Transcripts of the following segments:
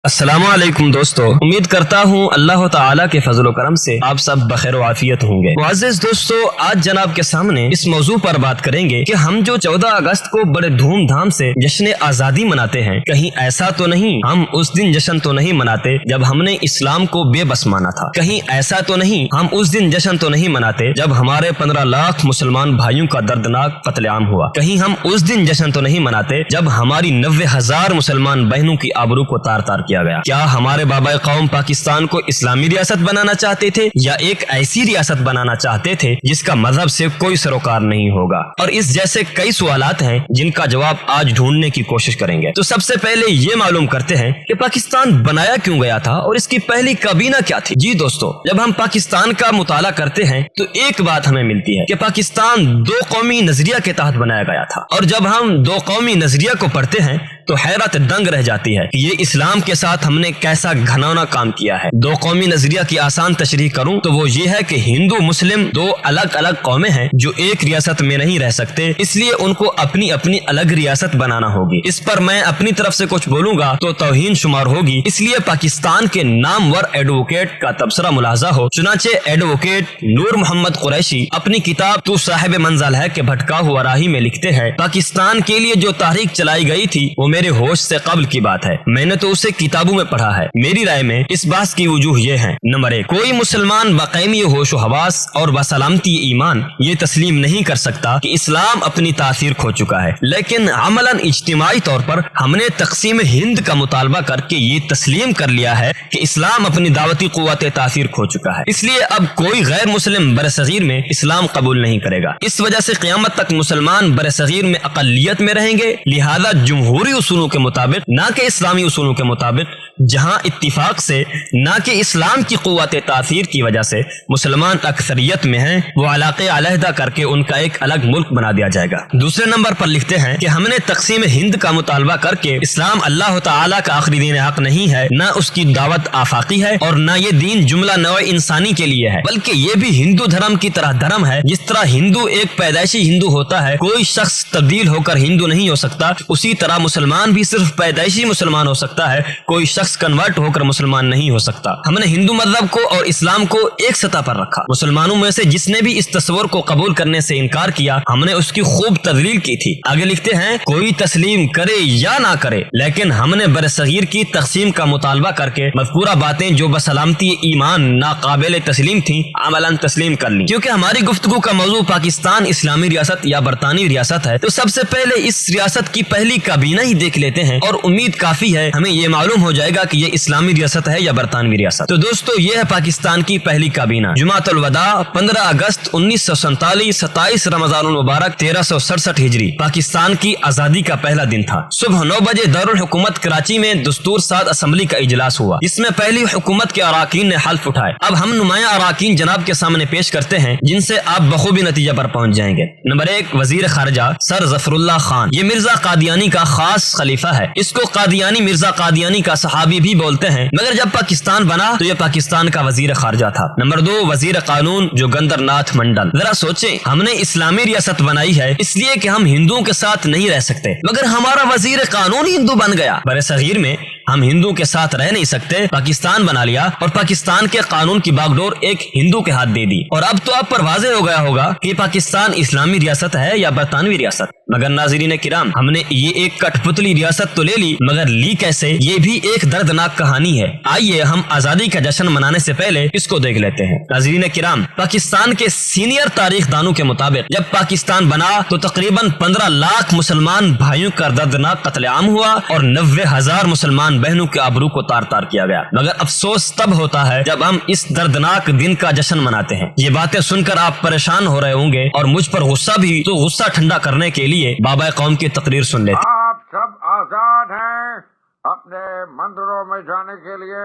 अस्सलाम वालेकुम दोस्तों, उम्मीद करता हूँ अल्लाह ताला के फजल व करम से आप सब बखैर व आफियत होंगे। मुअज़्ज़िज़ दोस्तों, आज जनाब के सामने इस मौजू पर बात करेंगे कि हम जो 14 अगस्त को बड़े धूमधाम से जश्न आज़ादी मनाते हैं, कहीं ऐसा तो नहीं हम उस दिन जश्न तो नहीं मनाते जब हमने इस्लाम को बेबस माना था। कहीं ऐसा तो नहीं हम उस दिन जश्न तो नहीं मनाते जब हमारे 15 लाख मुसलमान भाइयों का दर्दनाक कत्लेआम हुआ। कहीं हम उस दिन जश्न तो नहीं मनाते जब हमारी 90,000 मुसलमान बहनों की आबरू को तार तार किया गया। क्या हमारे बाबा कौम पाकिस्तान को इस्लामी रियासत बनाना चाहते थे या एक ऐसी रियासत बनाना चाहते थे जिसका मजहब से कोई सरोकार नहीं होगा? और इस जैसे कई सवालात हैं जिनका जवाब आज ढूंढने की कोशिश करेंगे। तो सबसे पहले ये मालूम करते हैं कि पाकिस्तान बनाया क्यों गया था और इसकी पहली काबीना क्या थी। जी दोस्तों, जब हम पाकिस्तान का मुताला करते हैं तो एक बात हमें मिलती है कि पाकिस्तान दो कौमी नजरिया के तहत बनाया गया था। और जब हम दो कौमी नजरिया को पढ़ते हैं तो हैरत दंग रह जाती है कि ये इस्लाम के साथ हमने कैसा घनौना काम किया है। दो कौमी नजरिया की आसान तशरीह करूं तो वो ये है कि हिंदू मुस्लिम दो अलग अलग कौमें हैं जो एक रियासत में नहीं रह सकते, इसलिए उनको अपनी अपनी अलग रियासत बनाना होगी। इस पर मैं अपनी तरफ से कुछ बोलूंगा तो तौहीन शुमार होगी, इसलिए पाकिस्तान के नामवर एडवोकेट का तबसरा मुलाजा हो। चुनाचे एडवोकेट नूर मोहम्मद कुरैशी अपनी किताब तू साहिब मंज़िल है के भटका हुआ राही में लिखते हैं, पाकिस्तान के लिए जो तारीख चलाई गई थी वो मेरे होश से कबल की बात है। मैंने तो उसे किताबों में पढ़ा है। मेरी राय में इस बात की वजूह ये है, नंबर 1, कोई मुसलमान बाकायमी होश हवास और बसलामती ईमान ये तस्लीम नहीं कर सकता कि इस्लाम अपनी तासीर खो चुका है, लेकिन अमलन इज्तिमाई तौर पर हमने तकसीम हिंद का मुतालबा करके ये तस्लीम कर लिया है कि इस्लाम अपनी दावती कुव्वत तासीर खो चुका है। इसलिए अब कोई गैर मुस्लिम बरसगीर में इस्लाम कबूल नहीं करेगा। इस वजह से क़यामत तक मुसलमान बरसगीर में अक़लियत में रहेंगे। लिहाजा जमहूरी उसूलों के मुताबिक, ना कि इस्लामी उसूलों के मुताबिक, जहां इत्तिफाक से ना कि इस्लाम की कुव्वत तासीर की वजह से मुसलमान अक्सरियत में हैं, वो इलाके अलहदा करके उनका एक अलग मुल्क बना दिया जाएगा। दूसरे नंबर पर लिखते हैं कि हमने तकसीम हिंद का मुतालबा करके इस्लाम अल्लाह ताला का आखिरी दीन हक नहीं है, न उसकी दावत आफाकी है और न ये दीन जुमला नौ इंसानी के लिए है, बल्कि ये भी हिंदू धर्म की तरह धर्म है। जिस तरह हिंदू एक पैदाइशी हिंदू होता है, कोई शख्स तब्दील होकर हिंदू नहीं हो सकता, उसी तरह मुसलमान भी सिर्फ पैदाइशी मुसलमान हो सकता है, कोई शख्स कन्वर्ट होकर मुसलमान नहीं हो सकता। हमने हिंदू मजहब को और इस्लाम को एक सतह पर रखा। मुसलमानों में से जिसने भी इस तस्वर को कबूल करने से इनकार किया, हमने उसकी खूब तदलील की थी। आगे लिखते हैं, कोई तस्लीम करे या ना करे, लेकिन हमने बरसगीर की तकसीम का मुतालबा करके मज़कूरा बातें जो बसलामती ईमान नाकाबिल तस्लीम थी, अमलन तस्लीम कर ली। क्योंकि हमारी गुफ्तगू का मौजू पाकिस्तान इस्लामी रियासत या बरतानी रियासत है, तो सबसे पहले इस रियासत की पहली काबीना ही देख लेते हैं और उम्मीद काफी है हमें ये मालूम हो जाएगा कि ये इस्लामी रियासत है या बरतानवी रियासत। तो दोस्तों, ये है पाकिस्तान की पहली काबीना। जुमातुल वदा 15 अगस्त 1947, 27 रमजानुल मुबारक 1367 हिजरी पाकिस्तान की आजादी का पहला दिन था। सुबह 9 बजे दारुल हुकूमत कराची में दस्तूर साद असम्बली का इजलास हुआ, जिसमें पहली हुकूमत के अराकीन ने हल्फ उठाए। अब हम नुमाया अराकीन जनाब के सामने पेश करते हैं, जिनसे आप बखूबी नतीजा पर पहुंच जाएंगे। नंबर 1, वजीर खारजा सर जफरुल्लाह खान। ये मिर्जा कादियानी का खास खलीफा है। इसको कादियानी मिर्जा कादियानी का सहाबी भी बोलते हैं, मगर जब पाकिस्तान बना तो ये पाकिस्तान का वजीर खारजा था। नंबर 2, वजीर कानून जोगिंदर नाथ मंडल। जरा सोचें, हमने इस्लामी रियासत बनाई है इसलिए कि हम हिंदुओं के साथ नहीं रह सकते, मगर हमारा वजीर कानून हिंदू बन गया। बरसगीर में हम हिंदू के साथ रह नहीं सकते, पाकिस्तान बना लिया और पाकिस्तान के कानून की बागडोर एक हिंदू के हाथ दे दी। और अब तो आप पर वाज़ेह हो गया होगा कि पाकिस्तान इस्लामी रियासत है या बरतानवी रियासत। मगर नाज़रीन किराम, हमने ये एक कठपुतली रियासत तो ले ली, मगर ली कैसे, ये भी एक दर्दनाक कहानी है। आइए हम आजादी का जश्न मनाने से पहले इसको देख लेते हैं। नाज़रीन किराम, पाकिस्तान के सीनियर तारीख दानों के मुताबिक जब पाकिस्तान बना तो तकरीबन 15 लाख मुसलमान भाइयों का दर्दनाक कत्लेआम हुआ और 90,000 मुसलमान बहनों के आबरू को तार तार किया गया। मगर अफसोस तब होता है जब हम इस दर्दनाक दिन का जश्न मनाते हैं। ये बातें सुनकर आप परेशान हो रहे होंगे और मुझ पर गुस्सा भी, तो गुस्सा ठंडा करने के लिए बाबा कौम की तकरीर सुन लेते। आप सब आजाद हैं अपने मंदिरों में जाने के लिए,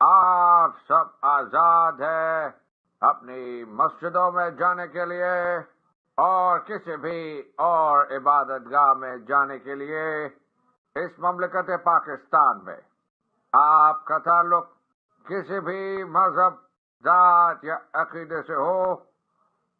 आप सब आजाद हैं अपनी मस्जिदों में जाने के लिए और किसी भी और इबादतगाह में जाने के लिए। इस ममलकत पाकिस्तान में आपका ताल्लुक किसी भी मजहब, जात या अकीदे से हो,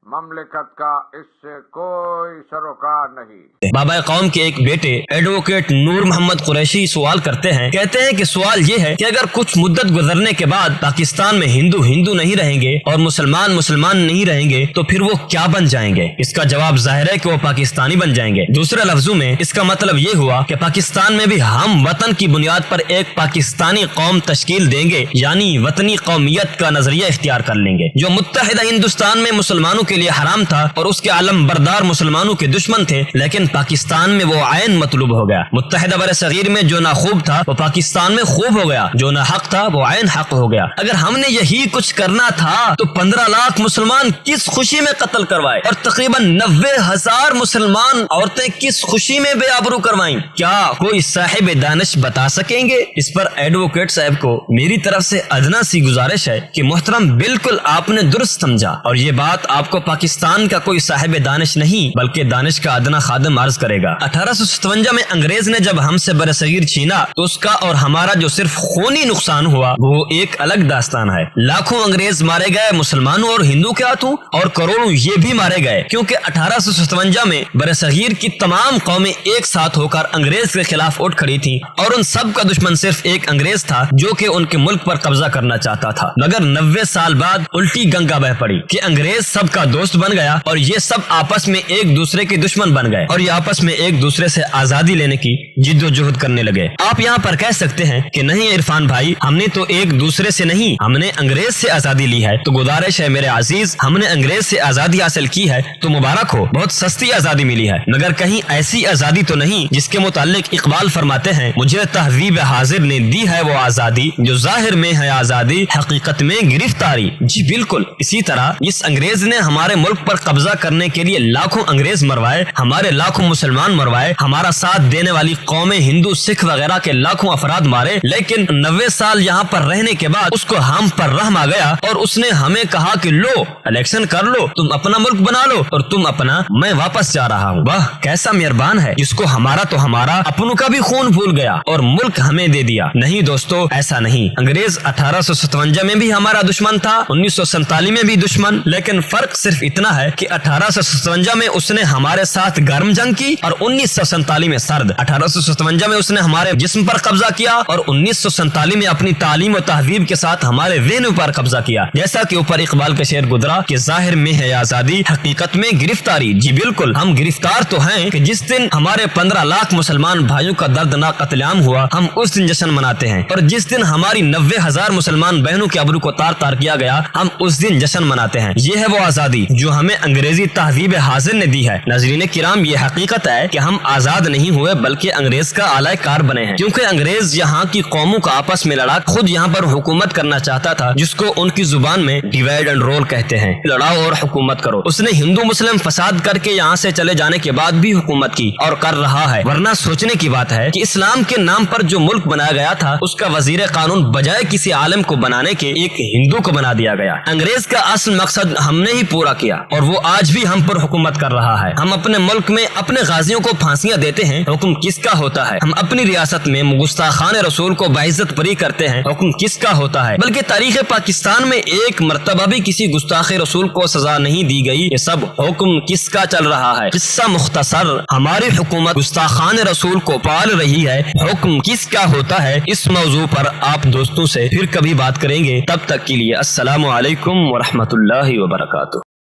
ममलिकत का इससे कोई सरोकार नहीं। बाबा कौम के एक बेटे एडवोकेट नूर मोहम्मद कुरैशी सवाल करते हैं, कहते हैं कि सवाल ये है कि अगर कुछ मुद्दत गुजरने के बाद पाकिस्तान में हिंदू हिंदू नहीं रहेंगे और मुसलमान मुसलमान नहीं रहेंगे तो फिर वो क्या बन जाएंगे? इसका जवाब जाहिर है कि वो पाकिस्तानी बन जाएंगे। दूसरे लफ्जों में इसका मतलब ये हुआ कि पाकिस्तान में भी हम वतन की बुनियाद पर एक पाकिस्तानी कौम तश्कील देंगे, यानी वतनी कौमियत का नजरिया इख्तियार कर लेंगे। जो मुत्तहिदा हिंदुस्तान में मुसलमानों के लिए हराम था और उसके आलम बरदार मुसलमानों के दुश्मन थे, लेकिन पाकिस्तान में वो आयन मतलूब हो गया। मुत्तहिदा बर सगीर में जो ना खूब था वो पाकिस्तान में खूब हो गया, जो ना हक था वो आयन हक हो गया। अगर हमने यही कुछ करना था तो 15 लाख मुसलमान किस खुशी में कत्ल करवाए और तकरीबन 90,000 मुसलमान औरतें किस खुशी में बेआबरू करवाई? क्या कोई साहिब दानिश बता सकेंगे? इस पर एडवोकेट साहब को मेरी तरफ से अदना सी गुजारिश है कि मोहतरम, बिल्कुल आपने दुरुस्त समझा और ये बात आपको पाकिस्तान का कोई साहिब दानिश नहीं बल्कि दानिश का अदना खादिम अर्ज करेगा। 1857 में अंग्रेज ने जब हमसे बरसगीर छीना तो उसका और हमारा जो सिर्फ खूनी नुकसान हुआ वो एक अलग दास्तान है। लाखों अंग्रेज मारे गए मुसलमानों और हिंदू के हाथों और करोड़ों ये भी मारे गए, क्योंकि 1857 में बरसगीर की तमाम कौमें एक साथ होकर अंग्रेज के खिलाफ उठ खड़ी थी और उन सब का दुश्मन सिर्फ एक अंग्रेज था जो कि उनके मुल्क पर कब्जा करना चाहता था। मगर 90 साल बाद उल्टी गंगा बह पड़ी कि अंग्रेज सबका दोस्त बन गया और ये सब आपस में एक दूसरे के दुश्मन बन गए और ये आपस में एक दूसरे से आजादी लेने की जिद्दोजहद करने लगे। आप यहाँ पर कह सकते हैं कि नहीं इरफान भाई, हमने तो एक दूसरे से नहीं, हमने अंग्रेज से आजादी ली है। तो गुजारिश है मेरे अजीज, हमने अंग्रेज से आजादी हासिल की है तो मुबारक हो, बहुत सस्ती आजादी मिली है, मगर कहीं ऐसी आजादी तो नहीं जिसके मुतालिक इकबाल फरमाते हैं, मुझे तहजीब हाजिर ने दी है वो आजादी जो जाहिर में है आजादी हकीकत में गिरफ्तारी। जी बिल्कुल, इसी तरह इस अंग्रेज ने हमारे मुल्क पर कब्जा करने के लिए लाखों अंग्रेज मरवाए, हमारे लाखों मुसलमान मरवाए, हमारा साथ देने वाली कौमें हिंदू सिख वगैरह के लाखों अफराद मारे, लेकिन 90 साल यहाँ पर रहने के बाद उसको हम पर रहम आ गया और उसने हमें कहा कि लो इलेक्शन कर लो, तुम अपना मुल्क बना लो और तुम अपना, मैं वापस जा रहा हूँ। वाह कैसा मेहरबान है, इसको हमारा तो हमारा, अपनों का भी खून भूल गया और मुल्क हमें दे दिया। नहीं दोस्तों, ऐसा नहीं। अंग्रेज 1857 में भी हमारा दुश्मन था, 1947 में भी दुश्मन, लेकिन फर्क सिर्फ इतना है कि 1857 में उसने हमारे साथ गर्म जंग की और 1947 में सर्द। 1857 में उसने हमारे जिस्म पर कब्जा किया और 1947 में अपनी तालीम और तहजीब के साथ हमारे ज़हन पर कब्जा किया। जैसा कि ऊपर इकबाल का शेर गुजरा कि जाहिर में है आजादी हकीकत में गिरफ्तारी। जी बिल्कुल, हम गिरफ्तार तो हैं कि जिस दिन हमारे 15 लाख मुसलमान भाइयों का दर्दनाक कत्लेआम हुआ हम उस दिन जश्न मनाते हैं, और जिस दिन हमारी 90,000 मुसलमान बहनों के अबरू को तार तार किया गया हम उस दिन जश्न मनाते हैं। ये है वो आजादी जो हमें अंग्रेजी तहजीब हाजिर ने दी है। नाज़रीन किराम, ये हकीकत है कि हम आजाद नहीं हुए बल्कि अंग्रेज का आलाए कार बने हैं, क्योंकि अंग्रेज यहाँ की कौमों का आपस में लड़ा, खुद यहाँ पर हुकूमत करना चाहता था, जिसको उनकी जुबान में डिवाइड एंड रोल कहते हैं, लड़ाओ और हुकूमत करो। उसने हिंदू मुस्लिम फसाद करके यहाँ से चले जाने के बाद भी हुकूमत की और कर रहा है। वरना सोचने की बात है कि इस्लाम के नाम पर जो मुल्क बनाया गया था उसका वजीर कानून बजाय किसी आलम को बनाने के एक हिंदू को बना दिया गया। अंग्रेज का असल मकसद हमने ही पूरा किया और वो आज भी हम पर हुकूमत कर रहा है। हम अपने मुल्क में अपने गाजियों को फांसियां देते हैं, हुक्म किसका होता है? हम अपनी रियासत में गुस्ताखान रसूल को बाइज्जत बरी करते हैं, हुक्म किसका होता है? बल्कि तारीख पाकिस्तान में एक मर्तबा भी किसी गुस्ताख रसूल को सजा नहीं दी गई। ये सब हुक्म किसका चल रहा है? किस्सा मुख्तसर, हमारी हुकूमत गुस्ताखान रसूल को पाल रही है, हुक्म किसका होता है? इस मौजू पर आप दोस्तों से फिर कभी बात करेंगे। तब तक के लिए अस्सलामु अलैकुम व रहमतुल्लाहि व बरकातुहू।